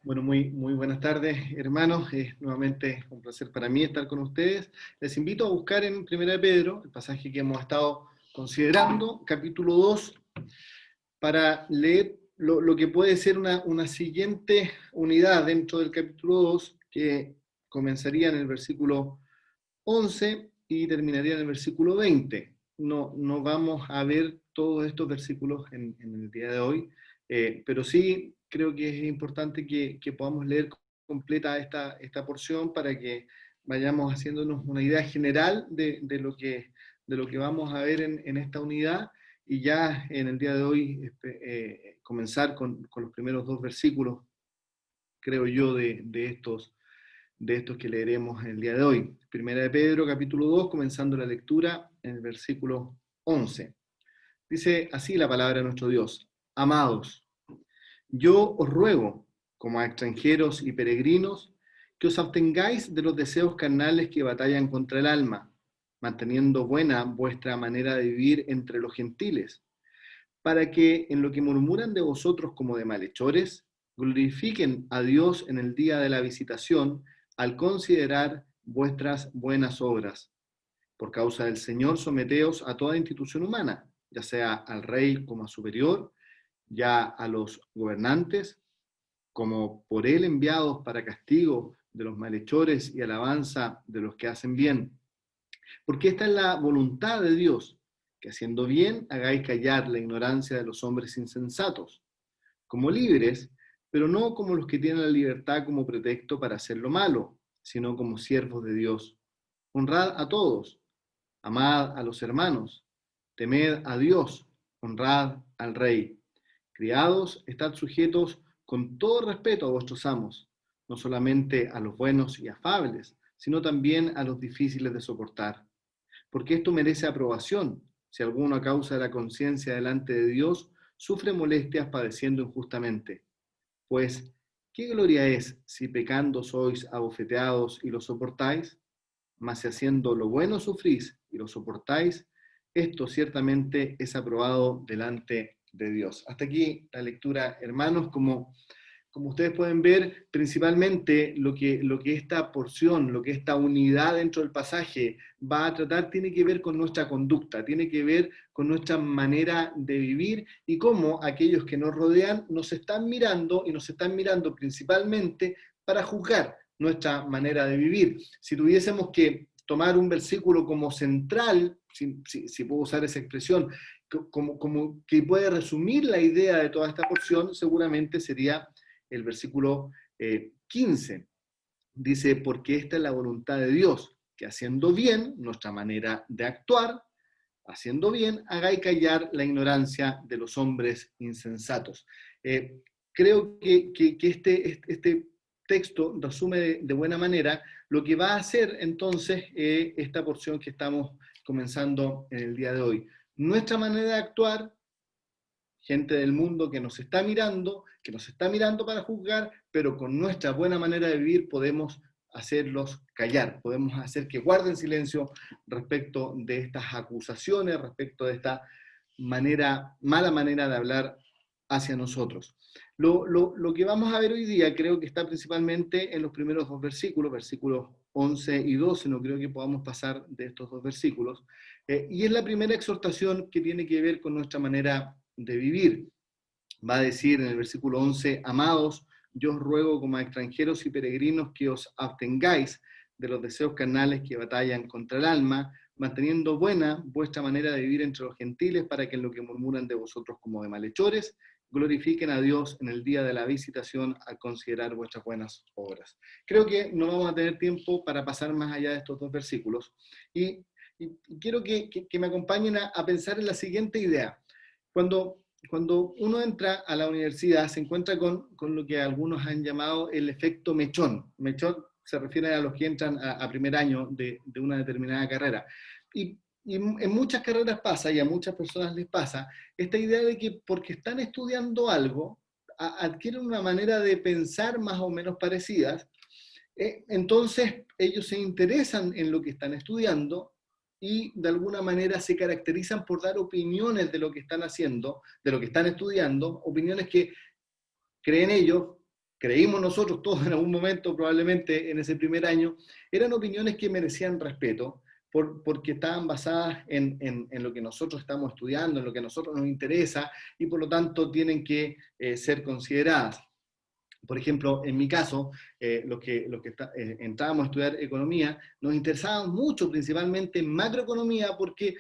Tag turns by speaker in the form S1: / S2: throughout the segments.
S1: Bueno, muy buenas tardes, hermanos. Nuevamente un placer para mí estar con ustedes. Les invito a buscar en Primera de Pedro, el pasaje que hemos estado considerando, capítulo 2, para leer lo que puede ser una siguiente unidad dentro del capítulo 2, que comenzaría en el versículo 11 y terminaría en el versículo 20. No vamos a ver todos estos versículos en el día de hoy, pero sí creo que es importante que podamos leer completa esta porción para que vayamos haciéndonos una idea general de lo que vamos a ver en esta unidad y ya en el día de hoy comenzar con los primeros dos versículos, creo yo, de estos que leeremos el día de hoy. Primera de Pedro, capítulo 2, comenzando la lectura en el versículo 11. Dice así la palabra de nuestro Dios: Amados, yo os ruego, como a extranjeros y peregrinos, que os abstengáis de los deseos carnales que batallan contra el alma, manteniendo buena vuestra manera de vivir entre los gentiles, para que en lo que murmuran de vosotros como de malhechores, glorifiquen a Dios en el día de la visitación al considerar vuestras buenas obras. Por causa del Señor, someteos a toda institución humana, ya sea al rey como a superior, ya a los gobernantes, como por él enviados para castigo de los malhechores y alabanza de los que hacen bien. Porque esta es la voluntad de Dios, que haciendo bien hagáis callar la ignorancia de los hombres insensatos, como libres, pero no como los que tienen la libertad como pretexto para hacer lo malo, sino como siervos de Dios. Honrad a todos, amad a los hermanos, temed a Dios, honrad al Rey. Criados, estad sujetos con todo respeto a vuestros amos, no solamente a los buenos y afables, sino también a los difíciles de soportar, porque esto merece aprobación, si alguno a causa de la conciencia delante de Dios sufre molestias padeciendo injustamente. Pues, ¿qué gloria es si pecando sois abofeteados y lo soportáis? Mas si haciendo lo bueno sufrís y lo soportáis, esto ciertamente es aprobado delante de Dios. Hasta aquí la lectura, hermanos. Como ustedes pueden ver, principalmente lo que esta porción, lo que esta unidad dentro del pasaje va a tratar tiene que ver con nuestra conducta, tiene que ver con nuestra manera de vivir y cómo aquellos que nos rodean nos están mirando y nos están mirando principalmente para juzgar nuestra manera de vivir. Si tuviésemos que tomar un versículo como central, si puedo usar esa expresión, como que puede resumir la idea de toda esta porción, seguramente sería el versículo 15. Dice, porque esta es la voluntad de Dios, que haciendo bien, nuestra manera de actuar, haciendo bien, hagáis callar la ignorancia de los hombres insensatos. Creo que este texto resume de buena manera lo que va a hacer entonces esta porción que estamos comenzando en el día de hoy. Nuestra manera de actuar, gente del mundo que nos está mirando para juzgar, pero con nuestra buena manera de vivir podemos hacerlos callar, podemos hacer que guarden silencio respecto de estas acusaciones, respecto de esta mala manera de hablar hacia nosotros. Lo que vamos a ver hoy día creo que está principalmente en los primeros dos versículos, versículos 11 y 12, no creo que podamos pasar de estos dos versículos, y es la primera exhortación que tiene que ver con nuestra manera de vivir. Va a decir en el versículo 11, amados, yo os ruego como a extranjeros y peregrinos que os abstengáis de los deseos carnales que batallan contra el alma, manteniendo buena vuestra manera de vivir entre los gentiles, para que en lo que murmuran de vosotros como de malhechores, glorifiquen a Dios en el día de la visitación al considerar vuestras buenas obras. Creo que no vamos a tener tiempo para pasar más allá de estos dos versículos y quiero que me acompañen a pensar en la siguiente idea. Cuando uno entra a la universidad se encuentra con lo que algunos han llamado el efecto mechón. Mechón se refiere a los que entran a primer año de una determinada carrera. Y en muchas carreras pasa, y a muchas personas les pasa, esta idea de que porque están estudiando algo, adquieren una manera de pensar más o menos parecidas, entonces ellos se interesan en lo que están estudiando y de alguna manera se caracterizan por dar opiniones de lo que están haciendo, de lo que están estudiando, opiniones que creen ellos creímos nosotros todos en algún momento, probablemente en ese primer año, eran opiniones que merecían respeto, porque estaban basadas en lo que nosotros estamos estudiando, en lo que a nosotros nos interesa, y por lo tanto tienen que ser consideradas. Por ejemplo, en mi caso, entrábamos a estudiar economía, nos interesaba mucho, principalmente en macroeconomía, porque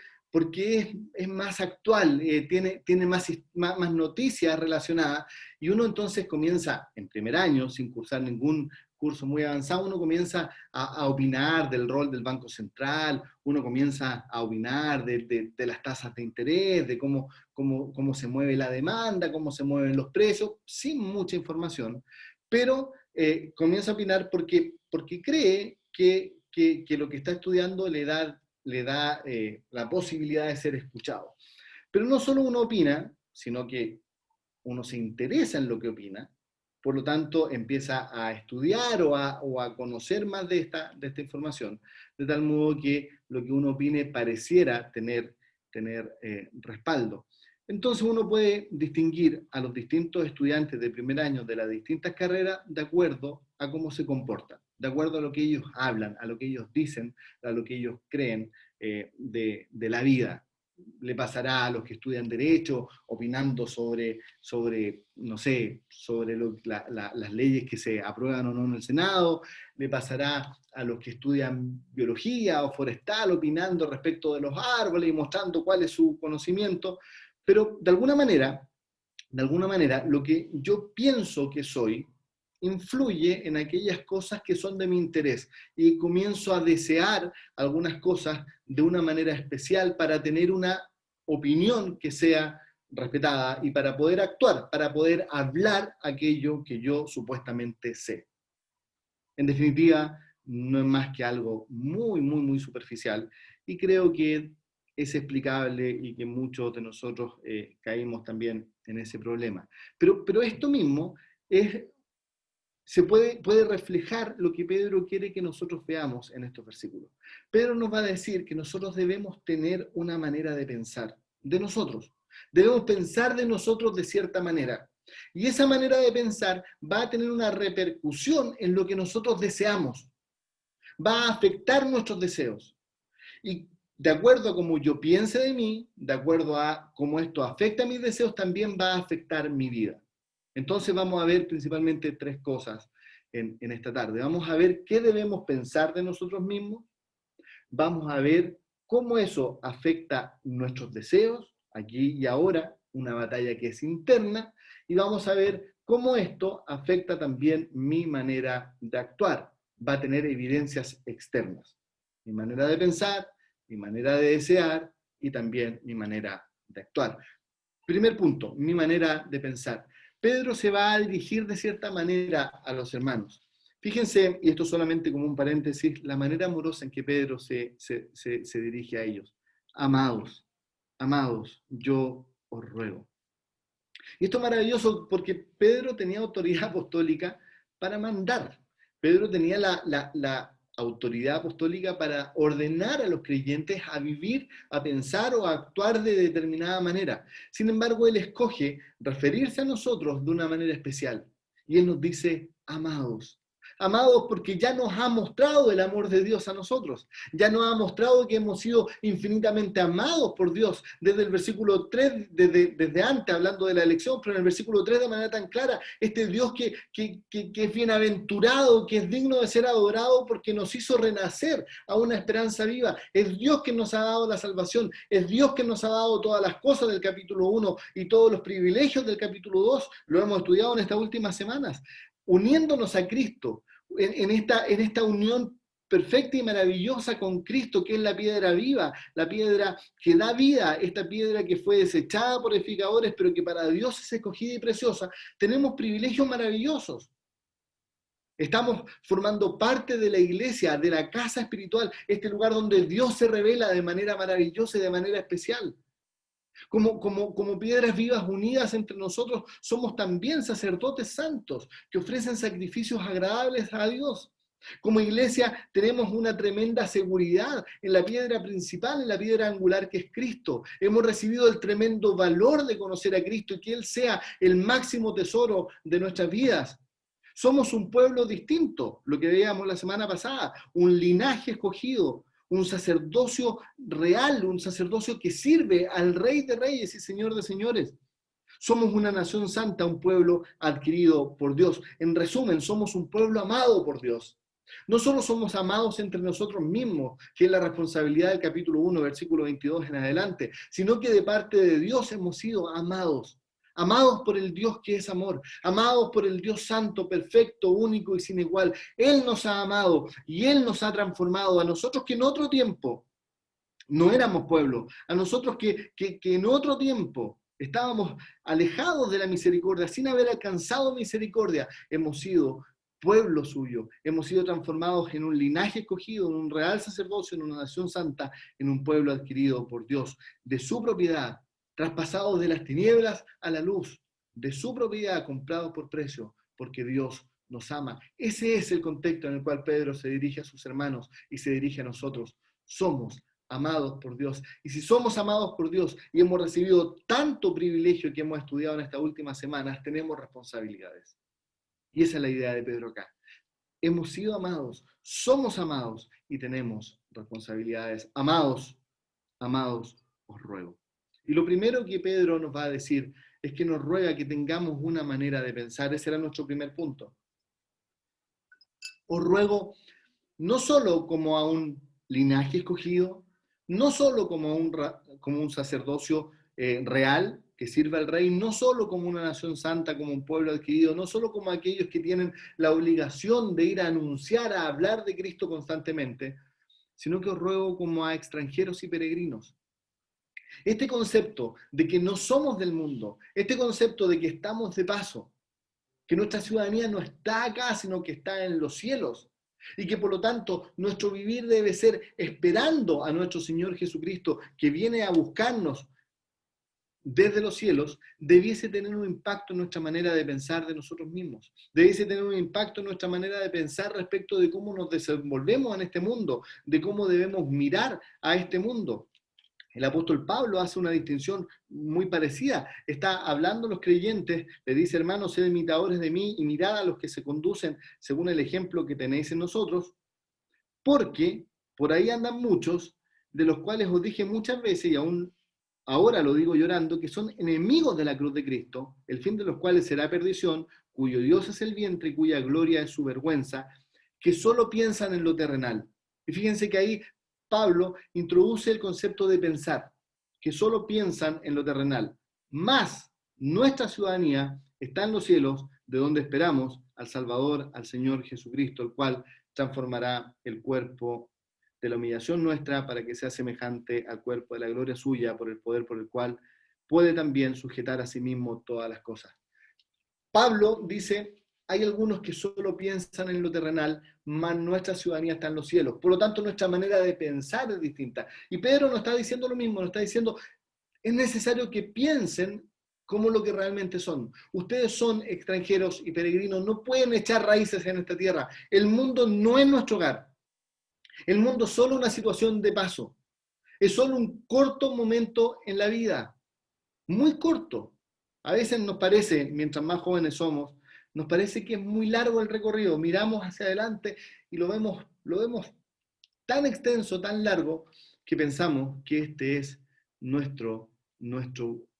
S1: es más actual, tiene más noticias relacionadas, y uno entonces comienza, en primer año, sin cursar ningún curso muy avanzado, uno comienza a opinar del rol del Banco Central, uno comienza a opinar de las tasas de interés, de cómo se mueve la demanda, cómo se mueven los precios, sin mucha información, pero comienza a opinar porque cree que lo que está estudiando le da la posibilidad de ser escuchado. Pero no solo uno opina, sino que uno se interesa en lo que opina, por lo tanto empieza a estudiar o a conocer más de esta información, de tal modo que lo que uno opine pareciera tener respaldo. Entonces uno puede distinguir a los distintos estudiantes de primer año de las distintas carreras de acuerdo a cómo se comportan, de acuerdo a lo que ellos hablan, a lo que ellos dicen, a lo que ellos creen de la vida. Le pasará a los que estudian Derecho, opinando sobre no sé, sobre las leyes que se aprueban o no en el Senado, le pasará a los que estudian Biología o Forestal, opinando respecto de los árboles y mostrando cuál es su conocimiento, pero de alguna manera, lo que yo pienso que soy, influye en aquellas cosas que son de mi interés y comienzo a desear algunas cosas de una manera especial para tener una opinión que sea respetada y para poder actuar, para poder hablar aquello que yo supuestamente sé. En definitiva, no es más que algo muy, muy, muy superficial y creo que es explicable y que muchos de nosotros caímos también en ese problema. Pero esto mismo se puede reflejar lo que Pedro quiere que nosotros veamos en estos versículos. Pedro nos va a decir que nosotros debemos tener una manera de pensar de nosotros. Debemos pensar de nosotros de cierta manera. Y esa manera de pensar va a tener una repercusión en lo que nosotros deseamos. Va a afectar nuestros deseos. Y de acuerdo a cómo yo piense de mí, de acuerdo a cómo esto afecta a mis deseos, también va a afectar mi vida. Entonces vamos a ver principalmente tres cosas en esta tarde. Vamos a ver qué debemos pensar de nosotros mismos. Vamos a ver cómo eso afecta nuestros deseos, aquí y ahora, una batalla que es interna. Y vamos a ver cómo esto afecta también mi manera de actuar. Va a tener evidencias externas. Mi manera de pensar, mi manera de desear y también mi manera de actuar. Primer punto, mi manera de pensar. Pedro se va a dirigir de cierta manera a los hermanos. Fíjense, y esto solamente como un paréntesis, la manera amorosa en que Pedro se dirige a ellos. Amados, amados, yo os ruego. Y esto es maravilloso porque Pedro tenía autoridad apostólica para mandar. Pedro tenía la autoridad apostólica para ordenar a los creyentes a vivir, a pensar o a actuar de determinada manera. Sin embargo, él escoge referirse a nosotros de una manera especial. Y él nos dice, amados. Amados porque ya nos ha mostrado el amor de Dios a nosotros. Ya nos ha mostrado que hemos sido infinitamente amados por Dios. Desde el versículo 3, desde antes, hablando de la elección, pero en el versículo 3 de manera tan clara, este Dios que es bienaventurado, que es digno de ser adorado porque nos hizo renacer a una esperanza viva. Es Dios que nos ha dado la salvación. Es Dios que nos ha dado todas las cosas del capítulo 1 y todos los privilegios del capítulo 2. Lo hemos estudiado en estas últimas semanas. Uniéndonos a Cristo, en esta unión perfecta y maravillosa con Cristo, que es la piedra viva, la piedra que da vida, esta piedra que fue desechada por edificadores, pero que para Dios es escogida y preciosa, tenemos privilegios maravillosos. Estamos formando parte de la iglesia, de la casa espiritual, este lugar donde Dios se revela de manera maravillosa y de manera especial. Como piedras vivas unidas entre nosotros, somos también sacerdotes santos que ofrecen sacrificios agradables a Dios. Como iglesia tenemos una tremenda seguridad en la piedra principal, en la piedra angular que es Cristo. Hemos recibido el tremendo valor de conocer a Cristo y que Él sea el máximo tesoro de nuestras vidas. Somos un pueblo distinto, lo que veíamos la semana pasada, un linaje escogido, un sacerdocio real, un sacerdocio que sirve al Rey de Reyes y Señor de Señores. Somos una nación santa, un pueblo adquirido por Dios. En resumen, somos un pueblo amado por Dios. No solo somos amados entre nosotros mismos, que es la responsabilidad del capítulo 1, versículo 22 en adelante, sino que de parte de Dios hemos sido amados. Amados por el Dios que es amor, amados por el Dios santo, perfecto, único y sin igual. Él nos ha amado y Él nos ha transformado a nosotros que en otro tiempo no éramos pueblo, a nosotros que en otro tiempo estábamos alejados de la misericordia, sin haber alcanzado misericordia, hemos sido pueblo suyo, hemos sido transformados en un linaje escogido, en un real sacerdocio, en una nación santa, en un pueblo adquirido por Dios, de su propiedad, traspasados de las tinieblas a la luz, de su propiedad, comprados por precio, porque Dios nos ama. Ese es el contexto en el cual Pedro se dirige a sus hermanos y se dirige a nosotros. Somos amados por Dios. Y si somos amados por Dios y hemos recibido tanto privilegio que hemos estudiado en estas últimas semanas, tenemos responsabilidades. Y esa es la idea de Pedro acá. Hemos sido amados, somos amados y tenemos responsabilidades. Amados, amados, os ruego. Y lo primero que Pedro nos va a decir es que nos ruega que tengamos una manera de pensar. Ese era nuestro primer punto. Os ruego no solo como a un linaje escogido, no solo como un sacerdocio real que sirve al rey, no solo como una nación santa, como un pueblo adquirido, no solo como aquellos que tienen la obligación de ir a anunciar, a hablar de Cristo constantemente, sino que os ruego como a extranjeros y peregrinos. Este concepto de que no somos del mundo, este concepto de que estamos de paso, que nuestra ciudadanía no está acá, sino que está en los cielos, y que por lo tanto nuestro vivir debe ser esperando a nuestro Señor Jesucristo, que viene a buscarnos desde los cielos, debiese tener un impacto en nuestra manera de pensar de nosotros mismos, debiese tener un impacto en nuestra manera de pensar respecto de cómo nos desenvolvemos en este mundo, de cómo debemos mirar a este mundo. El apóstol Pablo hace una distinción muy parecida. Está hablando a los creyentes, le dice, hermanos, sed imitadores de mí y mirad a los que se conducen según el ejemplo que tenéis en nosotros, porque por ahí andan muchos, de los cuales os dije muchas veces, y aún ahora lo digo llorando, que son enemigos de la cruz de Cristo, el fin de los cuales será perdición, cuyo Dios es el vientre y cuya gloria es su vergüenza, que solo piensan en lo terrenal. Y fíjense que ahí Pablo introduce el concepto de pensar, que solo piensan en lo terrenal. Más nuestra ciudadanía está en los cielos, de donde esperamos al Salvador, al Señor Jesucristo, el cual transformará el cuerpo de la humillación nuestra para que sea semejante al cuerpo de la gloria suya por el poder por el cual puede también sujetar a sí mismo todas las cosas. Pablo dice, hay algunos que solo piensan en lo terrenal, más nuestra ciudadanía está en los cielos. Por lo tanto, nuestra manera de pensar es distinta. Y Pedro nos está diciendo lo mismo, nos está diciendo, es necesario que piensen como lo que realmente son. Ustedes son extranjeros y peregrinos, no pueden echar raíces en esta tierra. El mundo no es nuestro hogar. El mundo es solo una situación de paso. Es solo un corto momento en la vida. Muy corto. A veces nos parece, mientras más jóvenes somos, nos parece que es muy largo el recorrido. Miramos hacia adelante y lo vemos tan extenso, tan largo, que pensamos que este es nuestro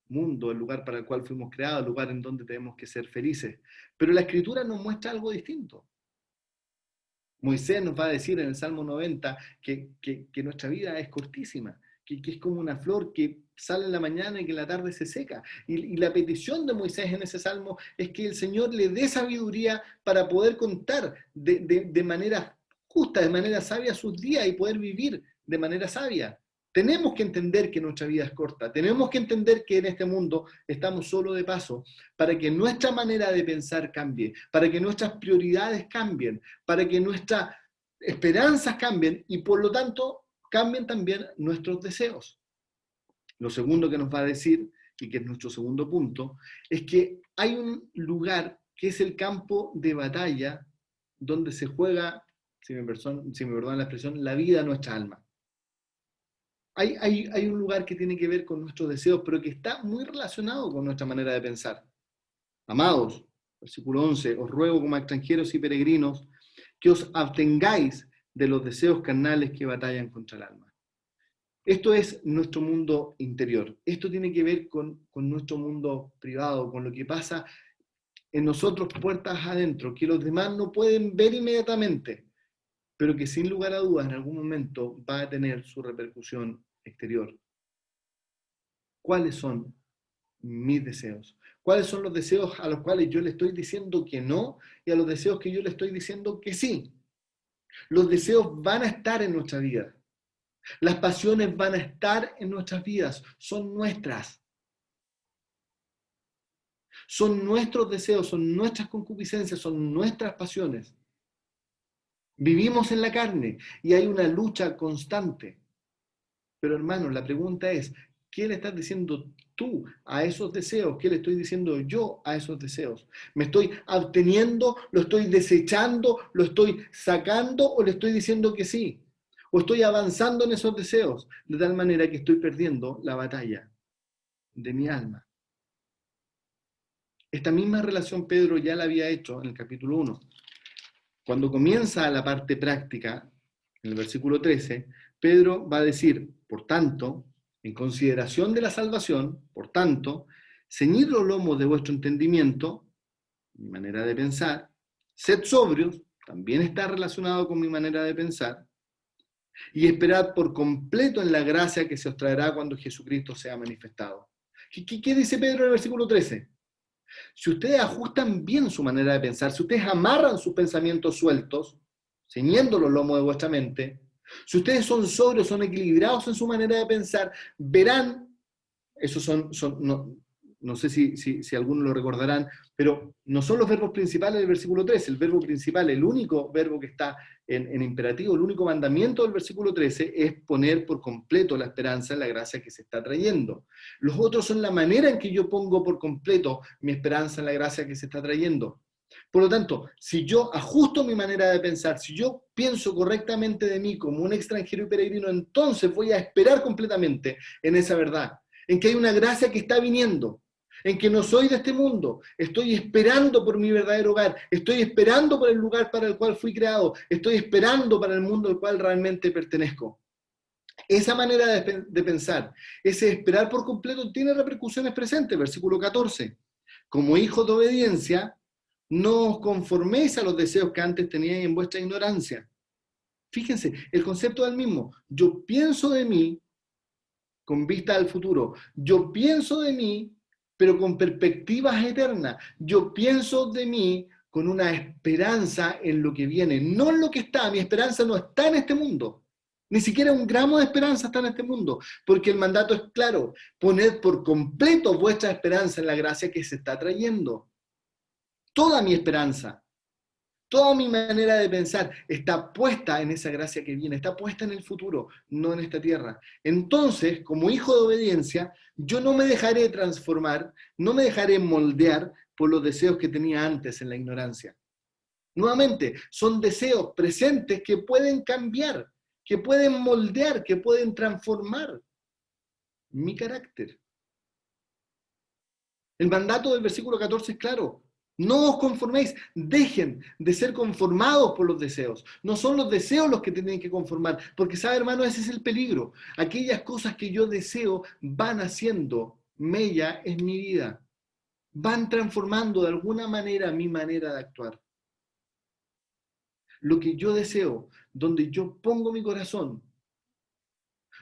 S1: mundo, el lugar para el cual fuimos creados, el lugar en donde tenemos que ser felices. Pero la Escritura nos muestra algo distinto. Moisés nos va a decir en el Salmo 90 que nuestra vida es cortísima, que es como una flor que sale en la mañana y que en la tarde se seca. Y la petición de Moisés en ese salmo es que el Señor le dé sabiduría para poder contar de manera justa, de manera sabia sus días y poder vivir de manera sabia. Tenemos que entender que nuestra vida es corta, tenemos que entender que en este mundo estamos solo de paso para que nuestra manera de pensar cambie, para que nuestras prioridades cambien, para que nuestras esperanzas cambien y por lo tanto cambien también nuestros deseos. Lo segundo que nos va a decir, y que es nuestro segundo punto, es que hay un lugar que es el campo de batalla donde se juega, si me perdonan la expresión, la vida de nuestra alma. Hay un lugar que tiene que ver con nuestros deseos, pero que está muy relacionado con nuestra manera de pensar. Amados, Versículo 11, os ruego como a extranjeros y peregrinos que os abstengáis de los deseos carnales que batallan contra el alma. Esto es nuestro mundo interior. Esto tiene que ver con nuestro mundo privado, con lo que pasa en nosotros puertas adentro, que los demás no pueden ver inmediatamente, pero que sin lugar a dudas en algún momento va a tener su repercusión exterior. ¿Cuáles son mis deseos? ¿Cuáles son los deseos a los cuales yo le estoy diciendo que no y a los deseos que yo le estoy diciendo que sí? Los deseos van a estar en nuestra vida. Las pasiones van a estar en nuestras vidas. Son nuestras. Son nuestros deseos, son nuestras concupiscencias, son nuestras pasiones. Vivimos en la carne y hay una lucha constante. Pero hermano, la pregunta es, ¿qué le estás diciendo tú a esos deseos? ¿Qué le estoy diciendo yo a esos deseos? ¿Me estoy absteniendo? ¿Lo estoy desechando? ¿Lo estoy sacando? ¿O le estoy diciendo que sí? ¿O estoy avanzando en esos deseos? De tal manera que estoy perdiendo la batalla de mi alma. Esta misma relación Pedro ya la había hecho en el capítulo 1. Cuando comienza la parte práctica, en el versículo 13, Pedro va a decir, por tanto, en consideración de la salvación, por tanto, ceñid los lomos de vuestro entendimiento, mi manera de pensar, sed sobrios, también está relacionado con mi manera de pensar, y esperad por completo en la gracia que se os traerá cuando Jesucristo sea manifestado. ¿Qué dice Pedro en el versículo 13? Si ustedes ajustan bien su manera de pensar, si ustedes amarran sus pensamientos sueltos, ceñiendo los lomos de vuestra mente, si ustedes son sobrios, son equilibrados en su manera de pensar, verán, esos no sé si algunos lo recordarán, pero no son los verbos principales del versículo 13. El verbo principal, el único verbo que está en imperativo, el único mandamiento del versículo 13 es poner por completo la esperanza en la gracia que se está trayendo. Los otros son la manera en que yo pongo por completo mi esperanza en la gracia que se está trayendo. Por lo tanto, si yo ajusto mi manera de pensar, si yo pienso correctamente de mí como un extranjero y peregrino, entonces voy a esperar completamente en esa verdad, en que hay una gracia que está viniendo, en que no soy de este mundo, estoy esperando por mi verdadero hogar, estoy esperando por el lugar para el cual fui creado, estoy esperando para el mundo al cual realmente pertenezco. Esa manera de pensar, ese esperar por completo, tiene repercusiones presentes. Versículo 14. Como hijos de obediencia, no os conforméis a los deseos que antes teníais en vuestra ignorancia. Fíjense, el concepto es el mismo. Yo pienso de mí con vista al futuro. Yo pienso de mí, pero con perspectivas eternas. Yo pienso de mí con una esperanza en lo que viene, no en lo que está. Mi esperanza no está en este mundo. Ni siquiera un gramo de esperanza está en este mundo, porque el mandato es claro: poned por completo vuestra esperanza en la gracia que se está trayendo. Toda mi esperanza, toda mi manera de pensar está puesta en esa gracia que viene, está puesta en el futuro, no en esta tierra. Entonces, como hijo de obediencia, yo no me dejaré transformar, no me dejaré moldear por los deseos que tenía antes en la ignorancia. Nuevamente, son deseos presentes que pueden cambiar, que pueden moldear, que pueden transformar mi carácter. El mandato del versículo 14 es claro: no os conforméis, dejen de ser conformados por los deseos. No son los deseos los que tienen que conformar, porque sabe, hermano, ese es el peligro. Aquellas cosas que yo deseo van haciendo mella en mi vida, van transformando de alguna manera mi manera de actuar. Lo que yo deseo, donde yo pongo mi corazón,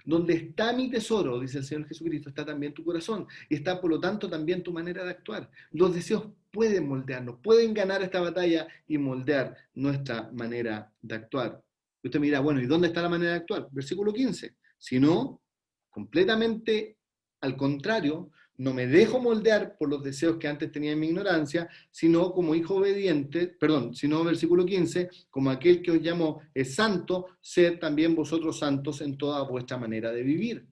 S1: donde está mi tesoro, dice el Señor Jesucristo, está también tu corazón. Y está, por lo tanto, también tu manera de actuar. Los deseos pueden moldearnos, pueden ganar esta batalla y moldear nuestra manera de actuar. Y usted me dirá, bueno, ¿y dónde está la manera de actuar? Versículo 15. Si no, completamente al contrario, no me dejo moldear por los deseos que antes tenía en mi ignorancia, sino como hijo obediente, sino versículo 15, como aquel que os llamó es santo, sed también vosotros santos en toda vuestra manera de vivir.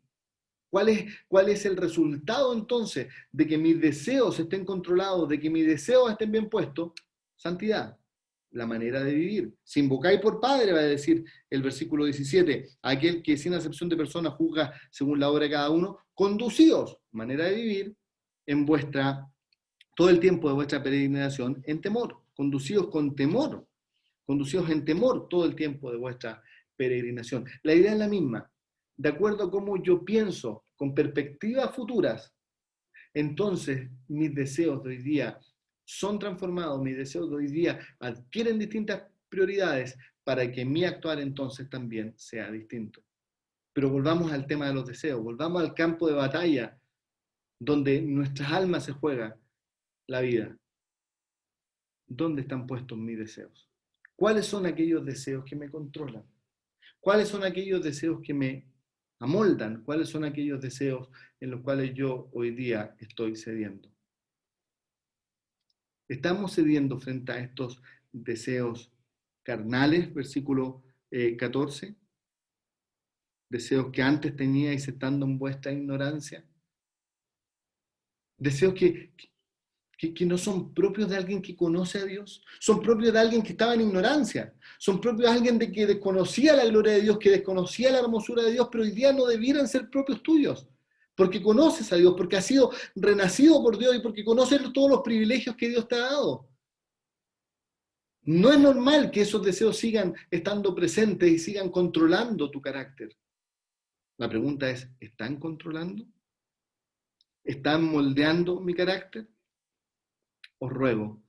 S1: ¿Cuál es el resultado entonces de que mis deseos estén controlados, de que mis deseos estén bien puestos? Santidad, la manera de vivir. Si invocáis por Padre, va a decir el versículo 17, aquel que sin acepción de personas juzga según la obra de cada uno, conducíos, manera de vivir, en vuestra todo el tiempo de vuestra peregrinación en temor, conducidos con temor, conducidos en temor todo el tiempo de vuestra peregrinación. La idea es la misma. De acuerdo a cómo yo pienso con perspectivas futuras, entonces mis deseos de hoy día son transformados, mis deseos de hoy día adquieren distintas prioridades para que mi actuar entonces también sea distinto. Pero volvamos al tema de los deseos, volvamos al campo de batalla donde nuestras almas se juegan la vida. ¿Dónde están puestos mis deseos? ¿Cuáles son aquellos deseos que me controlan? ¿Cuáles son aquellos deseos que me amoldan? ¿Cuáles son aquellos deseos en los cuales yo hoy día estoy cediendo? ¿Estamos cediendo frente a estos deseos carnales, versículo 14? Deseos que antes teníais estando en vuestra ignorancia. Deseos que no son propios de alguien que conoce a Dios, son propios de alguien que estaba en ignorancia, son propios de alguien que desconocía la gloria de Dios, que desconocía la hermosura de Dios, pero hoy día no debieran ser propios tuyos, porque conoces a Dios, porque has sido renacido por Dios y porque conoces todos los privilegios que Dios te ha dado. No es normal que esos deseos sigan estando presentes y sigan controlando tu carácter. La pregunta es, ¿están controlando? ¿Están moldeando mi carácter? Os ruego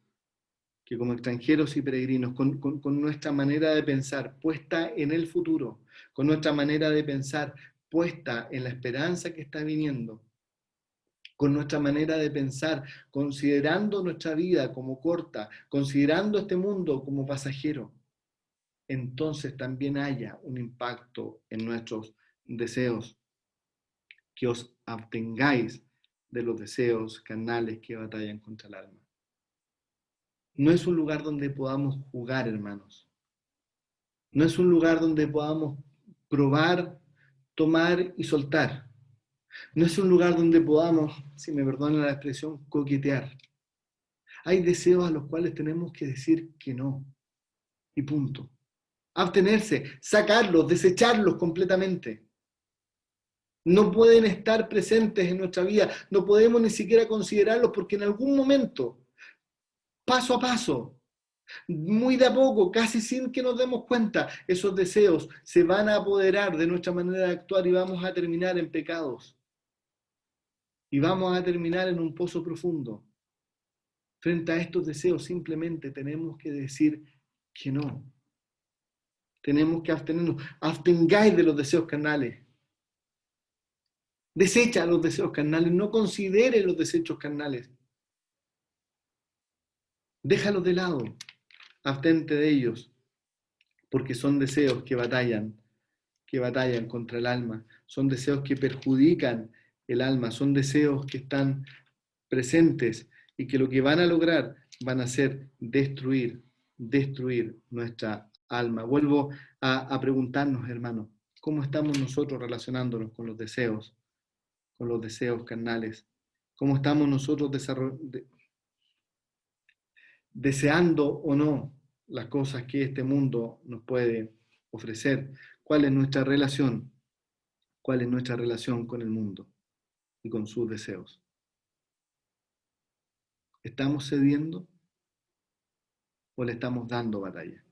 S1: que como extranjeros y peregrinos, con nuestra manera de pensar puesta en el futuro, con nuestra manera de pensar puesta en la esperanza que está viniendo, con nuestra manera de pensar, considerando nuestra vida como corta, considerando este mundo como pasajero, entonces también haya un impacto en nuestros deseos, que os abstengáis de los deseos carnales que batallan contra el alma. No es un lugar donde podamos jugar, hermanos. No es un lugar donde podamos probar, tomar y soltar. No es un lugar donde podamos, si me perdonan la expresión, coquetear. Hay deseos a los cuales tenemos que decir que no. Y punto. Abstenerse, sacarlos, desecharlos completamente. No pueden estar presentes en nuestra vida. No podemos ni siquiera considerarlos porque en algún momento, paso a paso, muy de a poco, casi sin que nos demos cuenta, esos deseos se van a apoderar de nuestra manera de actuar y vamos a terminar en pecados. Y vamos a terminar en un pozo profundo. Frente a estos deseos simplemente tenemos que decir que no. Tenemos que abstenernos. Abstengáis de los deseos carnales. Desecha los deseos carnales. No considere los desechos carnales. Déjalos de lado. Abstente de ellos. Porque son deseos que batallan contra el alma. Son deseos que perjudican el alma. Son deseos que están presentes y que lo que van a lograr van a ser destruir nuestra alma. Vuelvo a preguntarnos, hermanos, ¿cómo estamos nosotros relacionándonos con los deseos carnales? ¿Cómo estamos nosotros deseando o no las cosas que este mundo nos puede ofrecer? ¿Cuál es nuestra relación? ¿Cuál es nuestra relación con el mundo y con sus deseos? ¿Estamos cediendo o le estamos dando batalla?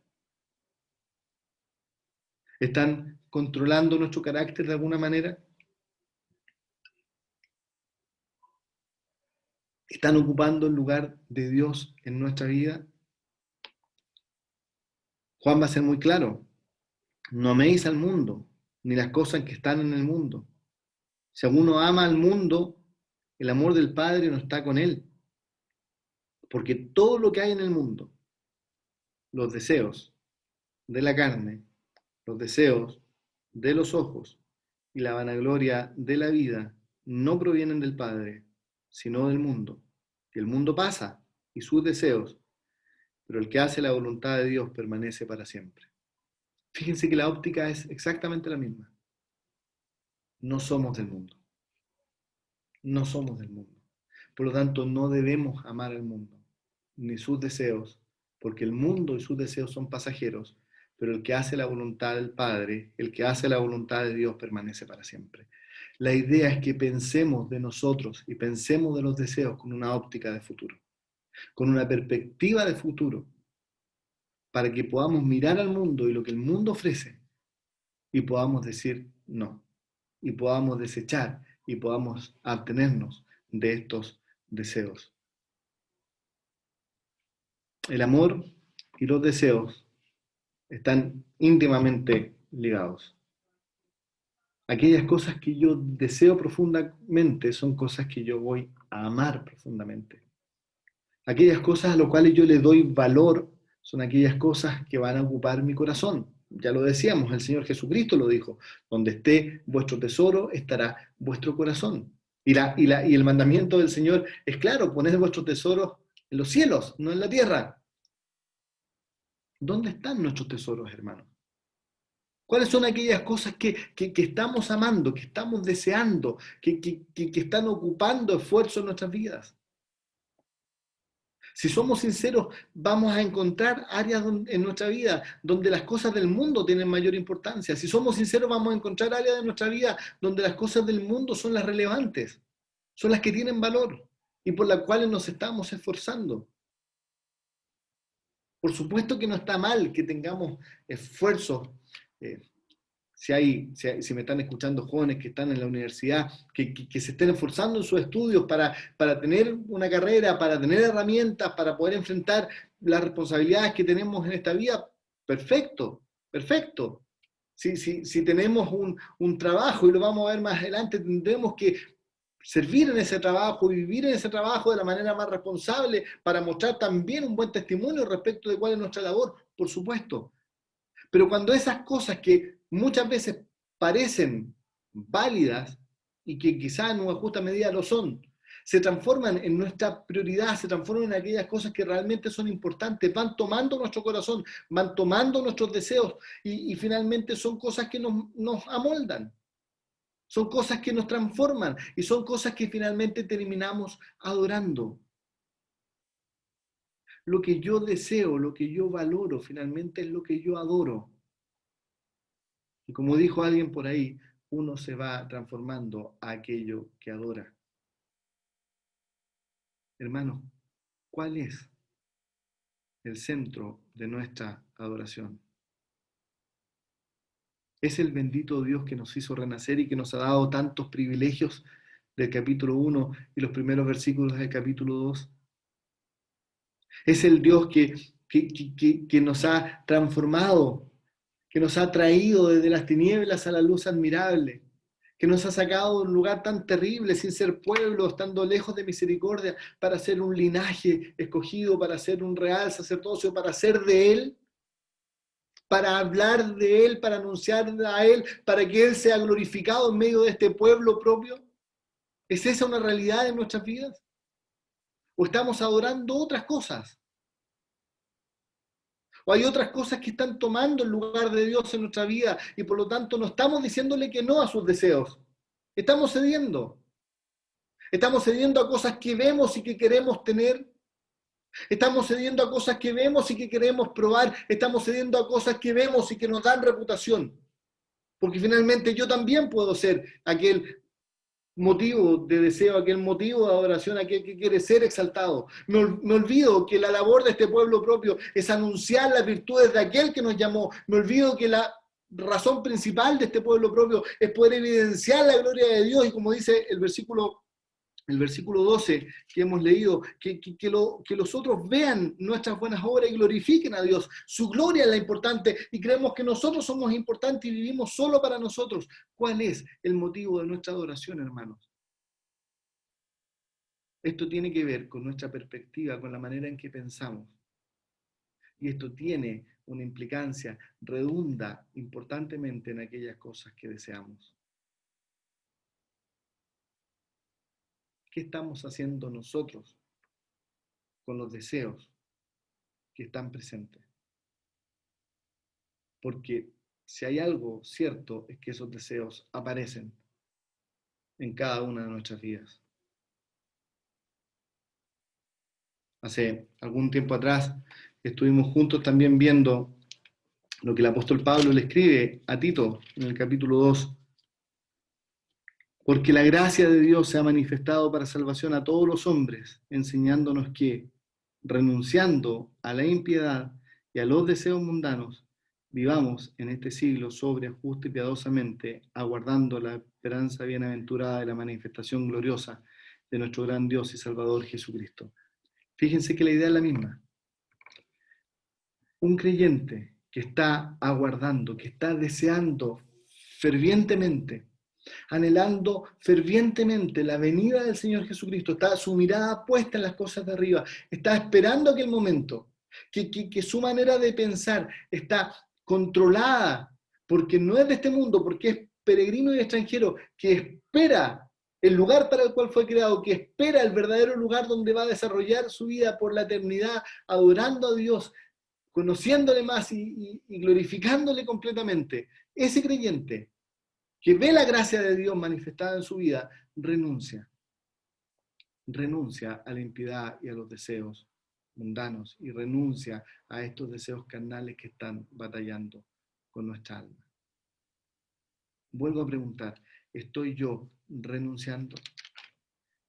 S1: ¿Están controlando nuestro carácter de alguna manera? ¿Están ocupando el lugar de Dios en nuestra vida? Juan va a ser muy claro. No améis al mundo, ni las cosas que están en el mundo. Si alguno ama al mundo, el amor del Padre no está con él. Porque todo lo que hay en el mundo, los deseos de la carne, los deseos de los ojos y la vanagloria de la vida, no provienen del Padre, sino del mundo. Y el mundo pasa y sus deseos, pero el que hace la voluntad de Dios permanece para siempre. Fíjense que la óptica es exactamente la misma. No somos del mundo. No somos del mundo. Por lo tanto, no debemos amar al mundo, ni sus deseos, porque el mundo y sus deseos son pasajeros, pero el que hace la voluntad del Padre, el que hace la voluntad de Dios permanece para siempre. La idea es que pensemos de nosotros y pensemos de los deseos con una óptica de futuro. con una perspectiva de futuro, para que podamos mirar al mundo y lo que el mundo ofrece y podamos decir no, y podamos desechar y podamos abstenernos de estos deseos. El amor y los deseos están íntimamente ligados. Aquellas cosas que yo deseo profundamente son cosas que yo voy a amar profundamente. Aquellas cosas a las cuales yo le doy valor son aquellas cosas que van a ocupar mi corazón. Ya lo decíamos, el Señor Jesucristo lo dijo, donde esté vuestro tesoro estará vuestro corazón. Y el mandamiento del Señor es claro, poned vuestros tesoros en los cielos, no en la tierra. ¿Dónde están nuestros tesoros, hermanos? ¿Cuáles son aquellas cosas que estamos amando, que estamos deseando, que están ocupando esfuerzo en nuestras vidas? Si somos sinceros, vamos a encontrar áreas en nuestra vida donde las cosas del mundo tienen mayor importancia. Si somos sinceros, vamos a encontrar áreas de nuestra vida donde las cosas del mundo son las relevantes, son las que tienen valor y por las cuales nos estamos esforzando. Por supuesto que no está mal que tengamos esfuerzos. Si me están escuchando jóvenes que están en la universidad, que se estén esforzando en sus estudios para tener una carrera, para tener herramientas, para poder enfrentar las responsabilidades que tenemos en esta vida, perfecto, perfecto. Si tenemos un trabajo, y lo vamos a ver más adelante, tendremos que servir en ese trabajo y vivir en ese trabajo de la manera más responsable para mostrar también un buen testimonio respecto de cuál es nuestra labor, por supuesto. Pero cuando esas cosas que muchas veces parecen válidas y que quizás en una justa medida lo son, se transforman en nuestra prioridad, se transforman en aquellas cosas que realmente son importantes, van tomando nuestro corazón, van tomando nuestros deseos y finalmente son cosas que nos amoldan, son cosas que nos transforman y son cosas que finalmente terminamos adorando. Lo que yo deseo, lo que yo valoro, finalmente es lo que yo adoro. Y como dijo alguien por ahí, uno se va transformando a aquello que adora. Hermano, ¿cuál es el centro de nuestra adoración? Es el bendito Dios que nos hizo renacer y que nos ha dado tantos privilegios del capítulo 1 y los primeros versículos del capítulo 2. Es el Dios que nos ha transformado, que nos ha traído desde las tinieblas a la luz admirable, que nos ha sacado de un lugar tan terrible, sin ser pueblo, estando lejos de misericordia, para ser un linaje escogido, para ser un real sacerdocio, para ser de Él, para hablar de Él, para anunciar a Él, para que Él sea glorificado en medio de este pueblo propio. ¿Es esa una realidad en nuestras vidas? ¿O estamos adorando otras cosas? ¿O hay otras cosas que están tomando el lugar de Dios en nuestra vida y por lo tanto no estamos diciéndole que no a sus deseos? Estamos cediendo. Estamos cediendo a cosas que vemos y que queremos tener. Estamos cediendo a cosas que vemos y que queremos probar. Estamos cediendo a cosas que vemos y que nos dan reputación. Porque finalmente yo también puedo ser aquel motivo de deseo, aquel motivo de adoración, aquel que quiere ser exaltado. Me olvido que la labor de este pueblo propio es anunciar las virtudes de aquel que nos llamó. Me olvido que la razón principal de este pueblo propio es poder evidenciar la gloria de Dios y como dice el versículo 12 que hemos leído, que los otros vean nuestras buenas obras y glorifiquen a Dios. Su gloria es la importante y creemos que nosotros somos importantes y vivimos solo para nosotros. ¿Cuál es el motivo de nuestra adoración, hermanos? Esto tiene que ver con nuestra perspectiva, con la manera en que pensamos. Y esto tiene una implicancia, redunda importantemente en aquellas cosas que deseamos. ¿Qué estamos haciendo nosotros con los deseos que están presentes? Porque si hay algo cierto es que esos deseos aparecen en cada una de nuestras vidas. Hace algún tiempo atrás estuvimos juntos también viendo lo que el apóstol Pablo le escribe a Tito en el capítulo 2. Porque la gracia de Dios se ha manifestado para salvación a todos los hombres, enseñándonos que, renunciando a la impiedad y a los deseos mundanos, vivamos en este siglo sobria, justa y piadosamente, aguardando la esperanza bienaventurada de la manifestación gloriosa de nuestro gran Dios y Salvador Jesucristo. Fíjense que la idea es la misma. Un creyente que está aguardando, que está deseando fervientemente, anhelando fervientemente la venida del Señor Jesucristo, está su mirada puesta en las cosas de arriba, está esperando aquel momento, que su manera de pensar está controlada, porque no es de este mundo, porque es peregrino y extranjero, que espera el lugar para el cual fue creado, que espera el verdadero lugar donde va a desarrollar su vida por la eternidad, adorando a Dios, conociéndole más y glorificándole completamente. Ese creyente que ve la gracia de Dios manifestada en su vida, renuncia a la impiedad y a los deseos mundanos y renuncia a estos deseos carnales que están batallando con nuestra alma. Vuelvo a preguntar, ¿estoy yo renunciando?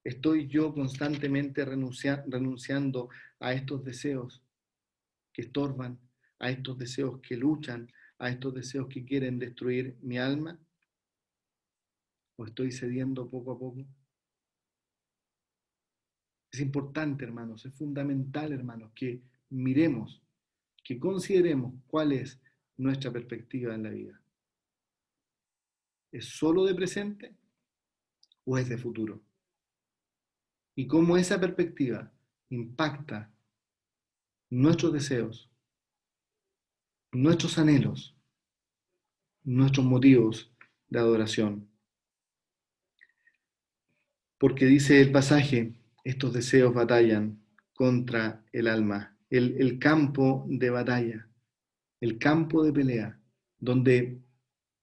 S1: ¿Estoy yo constantemente renunciando a estos deseos que estorban, a estos deseos que luchan, a estos deseos que quieren destruir mi alma? ¿O estoy cediendo poco a poco? Es importante, hermanos, es fundamental, hermanos, que miremos, que consideremos cuál es nuestra perspectiva en la vida. ¿Es solo de presente o es de futuro? Y cómo esa perspectiva impacta nuestros deseos, nuestros anhelos, nuestros motivos de adoración. Porque dice el pasaje, estos deseos batallan contra el alma, el campo de batalla, el campo de pelea, donde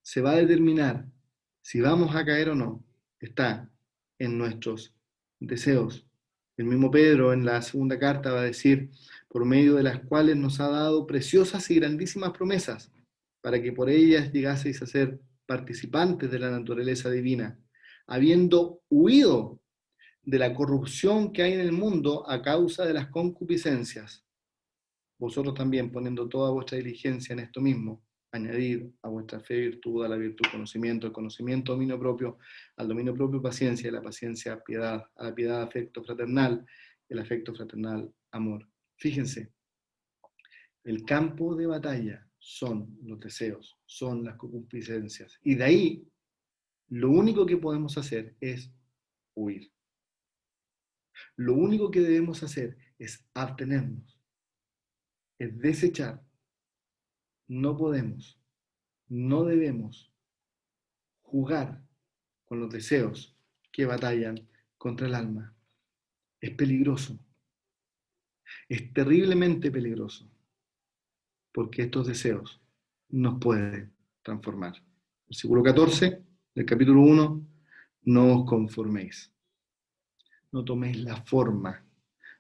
S1: se va a determinar si vamos a caer o no, está en nuestros deseos. El mismo Pedro en la segunda carta va a decir, por medio de las cuales nos ha dado preciosas y grandísimas promesas, para que por ellas llegaseis a ser participantes de la naturaleza divina, habiendo huido de la corrupción que hay en el mundo a causa de las concupiscencias. Vosotros también, poniendo toda vuestra diligencia en esto mismo, añadir a vuestra fe virtud, a la virtud conocimiento, al conocimiento dominio propio, al dominio propio paciencia, y a la paciencia piedad, a la piedad afecto fraternal, el afecto fraternal amor. Fíjense, el campo de batalla son los deseos, son las concupiscencias, y de ahí lo único que podemos hacer es huir. Lo único que debemos hacer es abstenernos, es desechar. No podemos, no debemos jugar con los deseos que batallan contra el alma. Es peligroso, es terriblemente peligroso, porque estos deseos nos pueden transformar. Versículo 14 del capítulo 1, no os conforméis, no toméis la forma,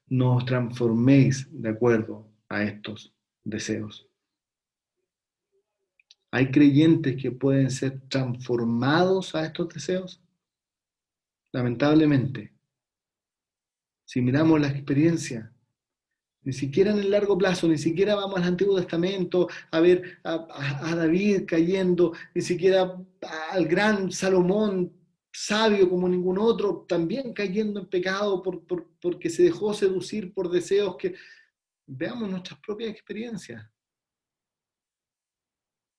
S1: no os transforméis de acuerdo a estos deseos. ¿Hay creyentes que pueden ser transformados a estos deseos? Lamentablemente, si miramos la experiencia, ni siquiera en el largo plazo, ni siquiera vamos al Antiguo Testamento a ver a David cayendo, ni siquiera al gran Salomón, sabio como ningún otro, también cayendo en pecado porque se dejó seducir por deseos que... Veamos nuestras propias experiencias.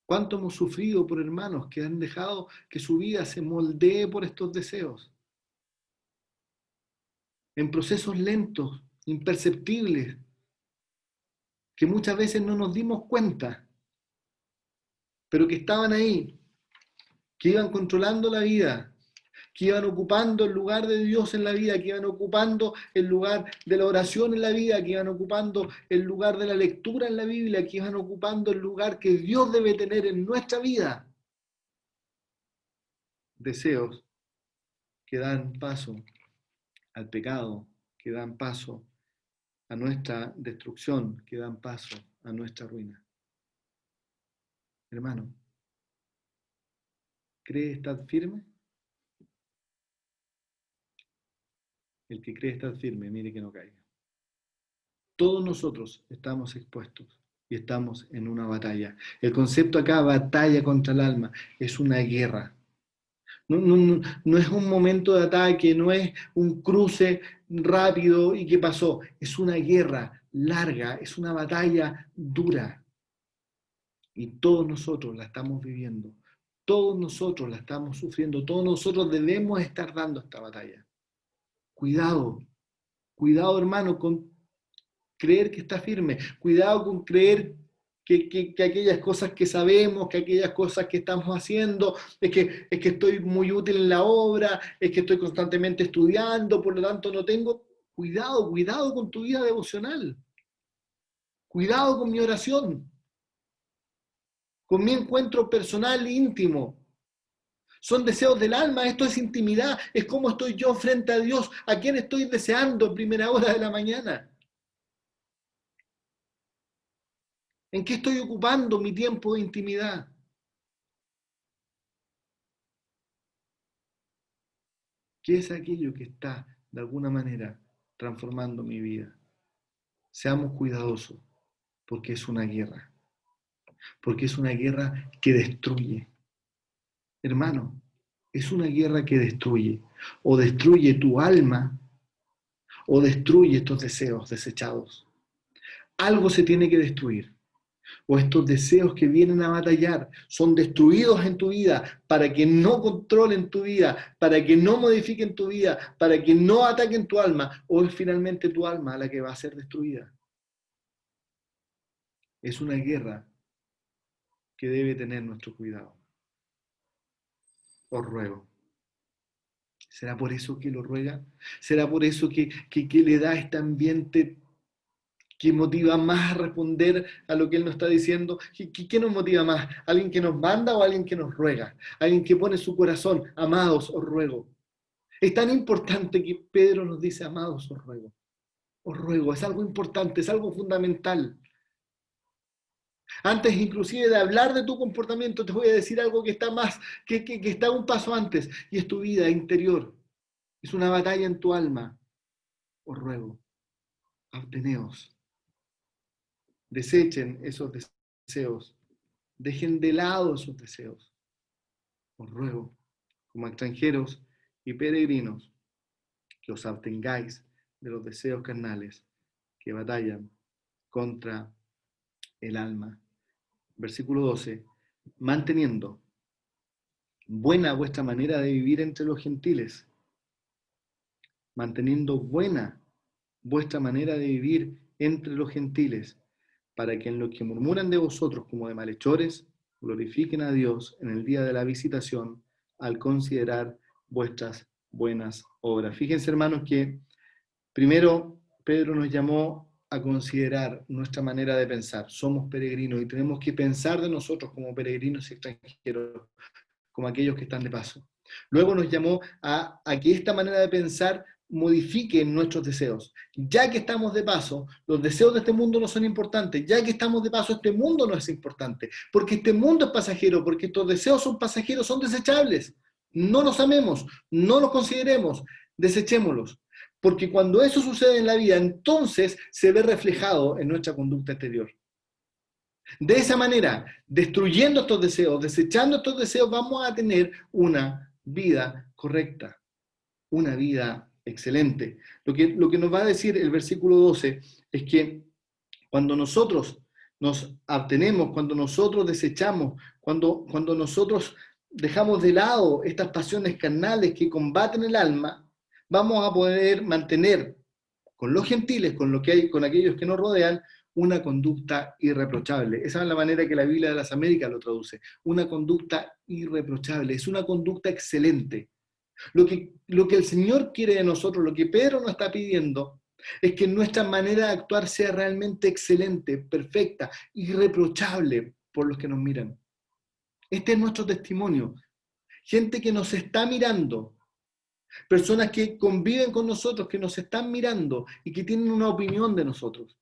S1: ¿Cuánto hemos sufrido por hermanos que han dejado que su vida se moldee por estos deseos? En procesos lentos, imperceptibles, que muchas veces no nos dimos cuenta, pero que estaban ahí, que iban controlando la vida, que iban ocupando el lugar de Dios en la vida, que iban ocupando el lugar de la oración en la vida, que iban ocupando el lugar de la lectura en la Biblia, que iban ocupando el lugar que Dios debe tener en nuestra vida. Deseos que dan paso al pecado, que dan paso a nuestra destrucción, que dan paso a nuestra ruina. Hermano, ¿cree estar firme? El que cree estar firme, mire que no caiga. Todos nosotros estamos expuestos y estamos en una batalla. El concepto acá, batalla contra el alma, es una guerra. No es un momento de ataque, no es un cruce rápido y qué pasó. Es una guerra larga, es una batalla dura. Y todos nosotros la estamos viviendo. Todos nosotros la estamos sufriendo. Todos nosotros debemos estar dando esta batalla. Cuidado, cuidado hermano con creer que está firme. Cuidado con creer que aquellas cosas que sabemos, que aquellas cosas que estamos haciendo, es que estoy muy útil en la obra, es que estoy constantemente estudiando, por lo tanto no tengo. Cuidado, cuidado con tu vida devocional. Cuidado con mi oración, con mi encuentro personal íntimo. Son deseos del alma, esto es intimidad, es cómo estoy yo frente a Dios, a quién estoy deseando en primera hora de la mañana. ¿En qué estoy ocupando mi tiempo de intimidad? ¿Qué es aquello que está, de alguna manera, transformando mi vida? Seamos cuidadosos, porque es una guerra. Porque es una guerra que destruye. Hermano, es una guerra que destruye. O destruye tu alma, o destruye estos deseos desechados. Algo se tiene que destruir. O estos deseos que vienen a batallar son destruidos en tu vida para que no controlen tu vida, para que no modifiquen tu vida, para que no ataquen tu alma, o es finalmente tu alma la que va a ser destruida. Es una guerra que debe tener nuestro cuidado. Os ruego. ¿Será por eso que lo ruega? ¿Será por eso que le da este ambiente que motiva más a responder a lo que Él nos está diciendo? ¿Qué nos motiva más? ¿Alguien que nos manda o alguien que nos ruega? ¿Alguien que pone su corazón? Amados, os ruego. Es tan importante que Pedro nos dice, amados, os ruego. Os ruego, es algo importante, es algo fundamental. Antes inclusive de hablar de tu comportamiento, te voy a decir algo que está más, que está un paso antes, y es tu vida interior. Es una batalla en tu alma. Os ruego, absteneos. Desechen esos deseos. Dejen de lado esos deseos. Os ruego, como extranjeros y peregrinos, que os abstengáis de los deseos carnales que batallan contra el alma. Versículo 12. Manteniendo buena vuestra manera de vivir entre los gentiles. Manteniendo buena vuestra manera de vivir entre los gentiles, para que en lo que murmuran de vosotros como de malhechores, glorifiquen a Dios en el día de la visitación al considerar vuestras buenas obras. Fíjense, hermanos, que primero Pedro nos llamó a considerar nuestra manera de pensar. Somos peregrinos y tenemos que pensar de nosotros como peregrinos y extranjeros, como aquellos que están de paso. Luego nos llamó a que esta manera de pensar modifique nuestros deseos. Ya que estamos de paso, los deseos de este mundo no son importantes. Ya que estamos de paso, este mundo no es importante. Porque este mundo es pasajero, porque estos deseos son pasajeros, son desechables. No los amemos, no los consideremos, desechémoslos. Porque cuando eso sucede en la vida, entonces se ve reflejado en nuestra conducta exterior. De esa manera, destruyendo estos deseos, desechando estos deseos, vamos a tener una vida correcta, una vida excelente. Lo que nos va a decir el versículo 12 es que cuando nosotros nos abstenemos, cuando nosotros desechamos, cuando nosotros dejamos de lado estas pasiones carnales que combaten el alma, vamos a poder mantener con los gentiles, con aquellos que nos rodean, una conducta irreprochable. Esa es la manera que la Biblia de las Américas lo traduce. Una conducta irreprochable, es una conducta excelente. Lo que el Señor quiere de nosotros, lo que Pedro nos está pidiendo, es que nuestra manera de actuar sea realmente excelente, perfecta, irreprochable por los que nos miran. Este es nuestro testimonio. Gente que nos está mirando, personas que conviven con nosotros, que nos están mirando y que tienen una opinión de nosotros.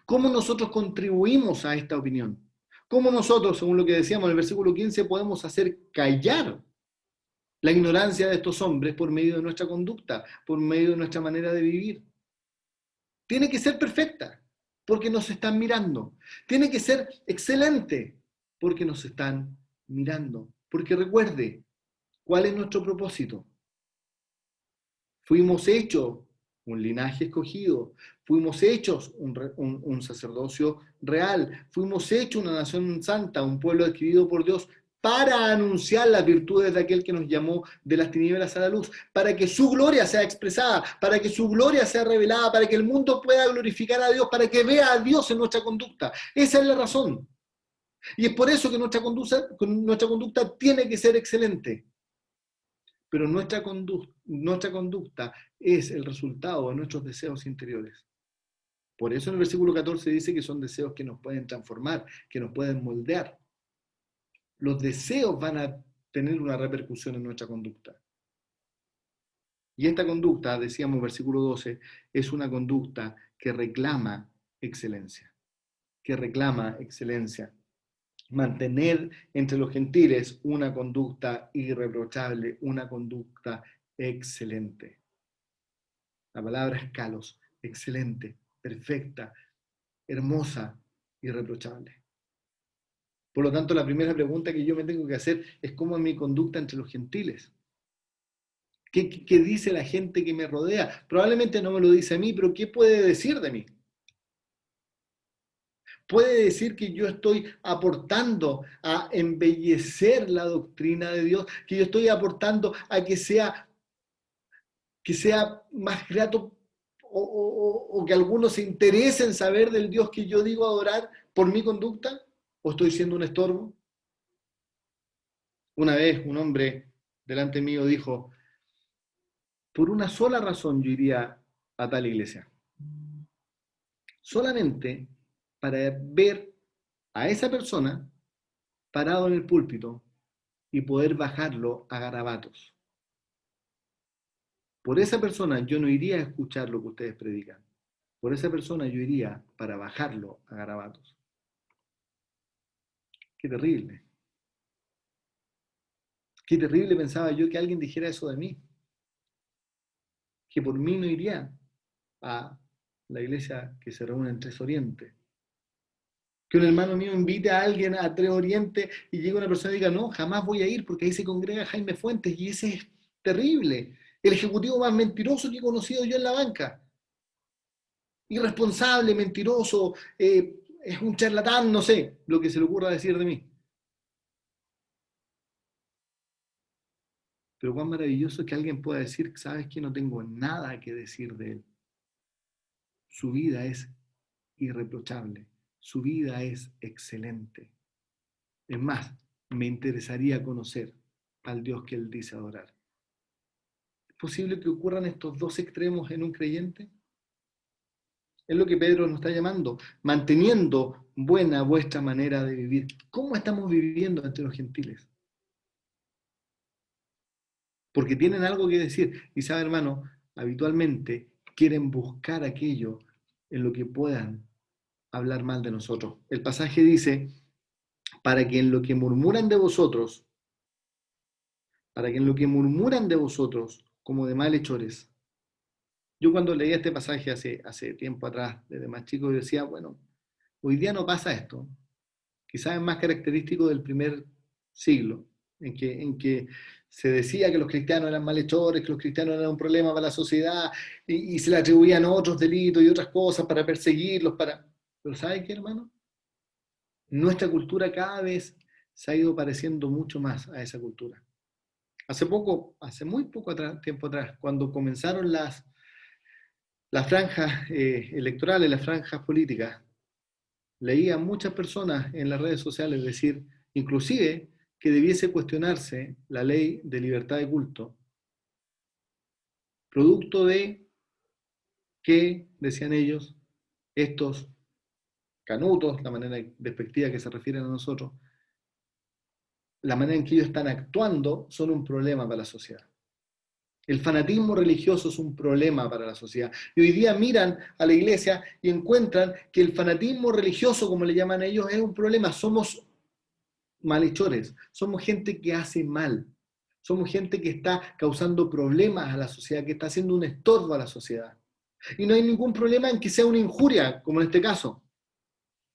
S1: ¿Cómo nosotros contribuimos a esta opinión? ¿Cómo nosotros, según lo que decíamos en el versículo 15, podemos hacer callar la ignorancia de estos hombres por medio de nuestra conducta, por medio de nuestra manera de vivir? Tiene que ser perfecta, porque nos están mirando. Tiene que ser excelente, porque nos están mirando. Porque recuerde, ¿cuál es nuestro propósito? Fuimos hechos un linaje escogido, fuimos hechos un sacerdocio real, fuimos hechos una nación santa, un pueblo adquirido por Dios, para anunciar las virtudes de aquel que nos llamó de las tinieblas a la luz, para que su gloria sea expresada, para que su gloria sea revelada, para que el mundo pueda glorificar a Dios, para que vea a Dios en nuestra conducta. Esa es la razón. Y es por eso que nuestra conducta tiene que ser excelente. Pero nuestra conducta es el resultado de nuestros deseos interiores. Por eso en el versículo 14 dice que son deseos que nos pueden transformar, que nos pueden moldear. Los deseos van a tener una repercusión en nuestra conducta. Y esta conducta, decíamos versículo 12, es una conducta que reclama excelencia. Que reclama excelencia. Mantener entre los gentiles una conducta irreprochable, una conducta excelente. La palabra es kalos, excelente, perfecta, hermosa, irreprochable. Por lo tanto, la primera pregunta que yo me tengo que hacer es cómo es mi conducta entre los gentiles. ¿Qué dice la gente que me rodea? Probablemente no me lo dice a mí, pero ¿qué puede decir de mí? Puede decir que yo estoy aportando a embellecer la doctrina de Dios, que yo estoy aportando a que sea más grato o que algunos se interesen en saber del Dios que yo digo adorar por mi conducta, o estoy siendo un estorbo. Una vez un hombre delante mío dijo, por una sola razón yo iría a tal iglesia, solamente para ver a esa persona parado en el púlpito y poder bajarlo a garabatos. Por esa persona yo no iría a escuchar lo que ustedes predican. Por esa persona yo iría para bajarlo a garabatos. Qué terrible. Qué terrible pensaba yo que alguien dijera eso de mí. Que por mí no iría a la iglesia que se reúne en Tres Oriente. Que un hermano mío invite a alguien a Tres Oriente y llegue una persona y diga, no, jamás voy a ir porque ahí se congrega Jaime Fuentes y ese es terrible. El ejecutivo más mentiroso que he conocido yo en la banca. Irresponsable, mentiroso, es un charlatán, no sé lo que se le ocurra decir de mí. Pero cuán maravilloso es que alguien pueda decir, sabes que no tengo nada que decir de él. Su vida es irreprochable, su vida es excelente. Es más, me interesaría conocer al Dios que él dice adorar. ¿Es posible que ocurran estos dos extremos en un creyente? Es lo que Pedro nos está llamando, manteniendo buena vuestra manera de vivir. ¿Cómo estamos viviendo entre los gentiles? Porque tienen algo que decir. Y sabe, hermano, habitualmente quieren buscar aquello en lo que puedan hablar mal de nosotros. El pasaje dice, para que en lo que murmuran de vosotros, para que en lo que murmuran de vosotros, como de malhechores. Yo cuando leía este pasaje hace tiempo atrás, desde más chico, yo decía, bueno, hoy día no pasa esto. Quizás es más característico del primer siglo, en que se decía que los cristianos eran malhechores, que los cristianos eran un problema para la sociedad, y se le atribuían otros delitos y otras cosas para perseguirlos, Pero ¿sabe qué, hermano? Nuestra cultura cada vez se ha ido pareciendo mucho más a esa cultura. Hace muy poco tiempo atrás, cuando comenzaron las franjas electorales, las franjas políticas, leía a muchas personas en las redes sociales decir, inclusive, que debiese cuestionarse la ley de libertad de culto, producto de que, decían ellos, estos canutos, la manera despectiva que se refieren a nosotros, la manera en que ellos están actuando son un problema para la sociedad. El fanatismo religioso es un problema para la sociedad. Y hoy día miran a la iglesia y encuentran que el fanatismo religioso, como le llaman ellos, es un problema. Somos malhechores, somos gente que hace mal, somos gente que está causando problemas a la sociedad, que está haciendo un estorbo a la sociedad. Y no hay ningún problema en que sea una injuria, como en este caso.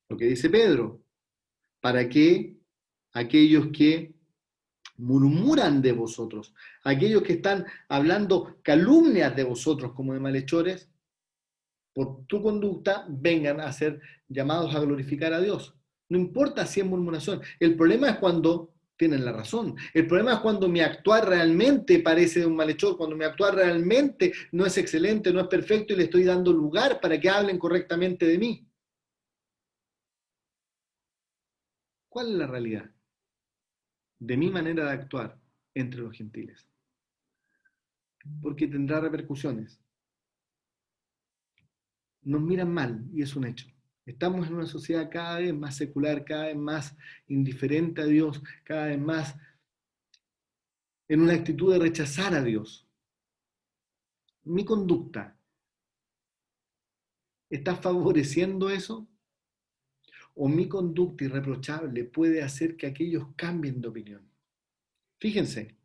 S1: Lo que dice Pedro, para que aquellos que murmuran de vosotros, aquellos que están hablando calumnias de vosotros como de malhechores, por tu conducta vengan a ser llamados a glorificar a Dios. No importa si es murmuración. El problema es cuando tienen la razón. El problema es cuando mi actuar realmente parece de un malhechor, cuando mi actuar realmente no es excelente, no es perfecto y le estoy dando lugar para que hablen correctamente de mí. ¿Cuál es la realidad de mi manera de actuar entre los gentiles? Porque tendrá repercusiones. Nos miran mal y es un hecho. Estamos en una sociedad cada vez más secular, cada vez más indiferente a Dios, cada vez más en una actitud de rechazar a Dios. ¿Mi conducta está favoreciendo eso? ¿O mi conducta irreprochable puede hacer que aquellos cambien de opinión? Fíjense,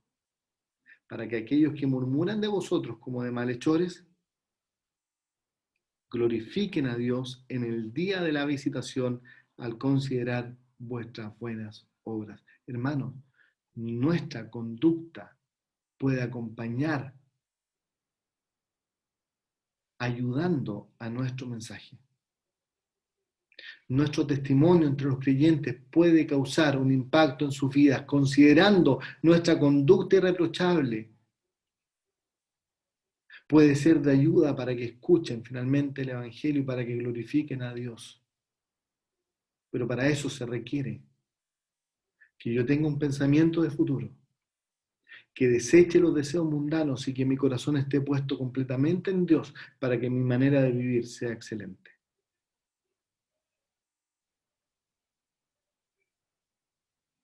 S1: para que aquellos que murmuran de vosotros como de malhechores, glorifiquen a Dios en el día de la visitación al considerar vuestras buenas obras. Hermanos, nuestra conducta puede acompañar ayudando a nuestro mensaje. Nuestro testimonio entre los creyentes puede causar un impacto en sus vidas, considerando nuestra conducta irreprochable. Puede ser de ayuda para que escuchen finalmente el Evangelio y para que glorifiquen a Dios. Pero para eso se requiere que yo tenga un pensamiento de futuro, que deseche los deseos mundanos y que mi corazón esté puesto completamente en Dios para que mi manera de vivir sea excelente.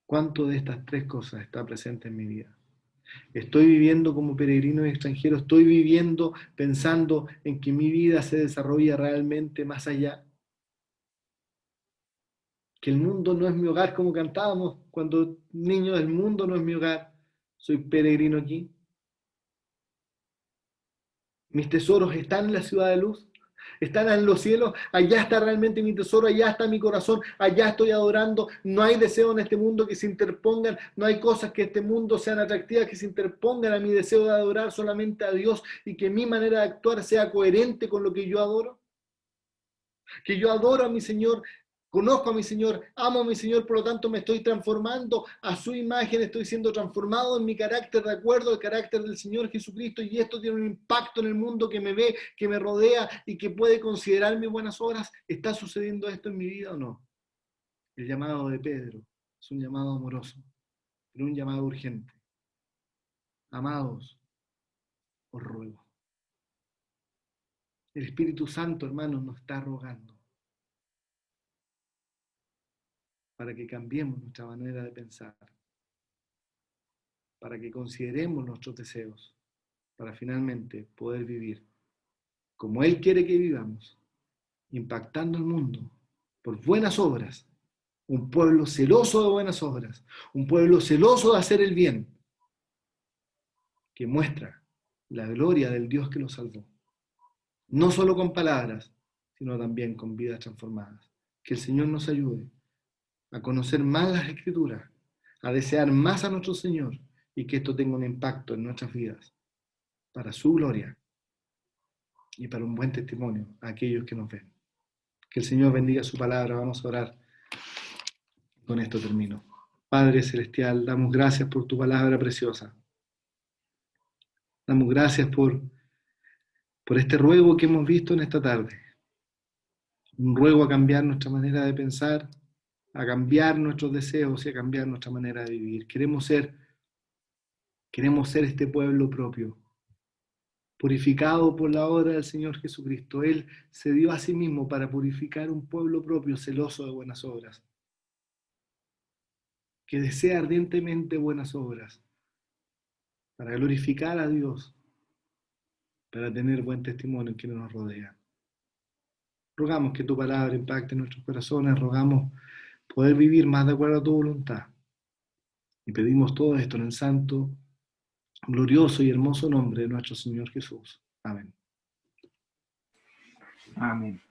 S1: ¿Cuánto de estas tres cosas está presente en mi vida? Estoy viviendo como peregrino y extranjero, estoy viviendo pensando en que mi vida se desarrolla realmente más allá, que el mundo no es mi hogar como cantábamos cuando niño, el mundo no es mi hogar, soy peregrino aquí. Mis tesoros están en la ciudad de luz, están en los cielos, allá está realmente mi tesoro, allá está mi corazón, allá estoy adorando, no hay deseo en este mundo que se interpongan, no hay cosas que este mundo sean atractivas que se interpongan a mi deseo de adorar solamente a Dios y que mi manera de actuar sea coherente con lo que yo adoro, que yo adoro a mi Señor. Conozco a mi Señor, amo a mi Señor, por lo tanto me estoy transformando a su imagen, estoy siendo transformado en mi carácter de acuerdo al carácter del Señor Jesucristo y esto tiene un impacto en el mundo que me ve, que me rodea y que puede considerar mis buenas obras. ¿Está sucediendo esto en mi vida o no? El llamado de Pedro es un llamado amoroso, pero un llamado urgente. Amados, os ruego. El Espíritu Santo, hermanos, nos está rogando para que cambiemos nuestra manera de pensar, para que consideremos nuestros deseos, para finalmente poder vivir como Él quiere que vivamos, impactando el mundo por buenas obras, un pueblo celoso de buenas obras, un pueblo celoso de hacer el bien, que muestra la gloria del Dios que los salvó, no solo con palabras, sino también con vidas transformadas. Que el Señor nos ayude a conocer más las Escrituras, a desear más a nuestro Señor y que esto tenga un impacto en nuestras vidas para su gloria y para un buen testimonio a aquellos que nos ven. Que el Señor bendiga su palabra. Vamos a orar. Con esto termino. Padre Celestial, damos gracias por tu palabra preciosa. Damos gracias por este ruego que hemos visto en esta tarde. Un ruego a cambiar nuestra manera de pensar, a cambiar nuestros deseos y a cambiar nuestra manera de vivir. Queremos ser este pueblo propio, purificado por la obra del Señor Jesucristo. Él se dio a sí mismo para purificar un pueblo propio celoso de buenas obras, que desea ardientemente buenas obras, para glorificar a Dios, para tener buen testimonio en quienes nos rodean. Rogamos que tu palabra impacte nuestros corazones, rogamos poder vivir más de acuerdo a tu voluntad. Y pedimos todo esto en el santo, glorioso y hermoso nombre de nuestro Señor Jesús. Amén.
S2: Amén.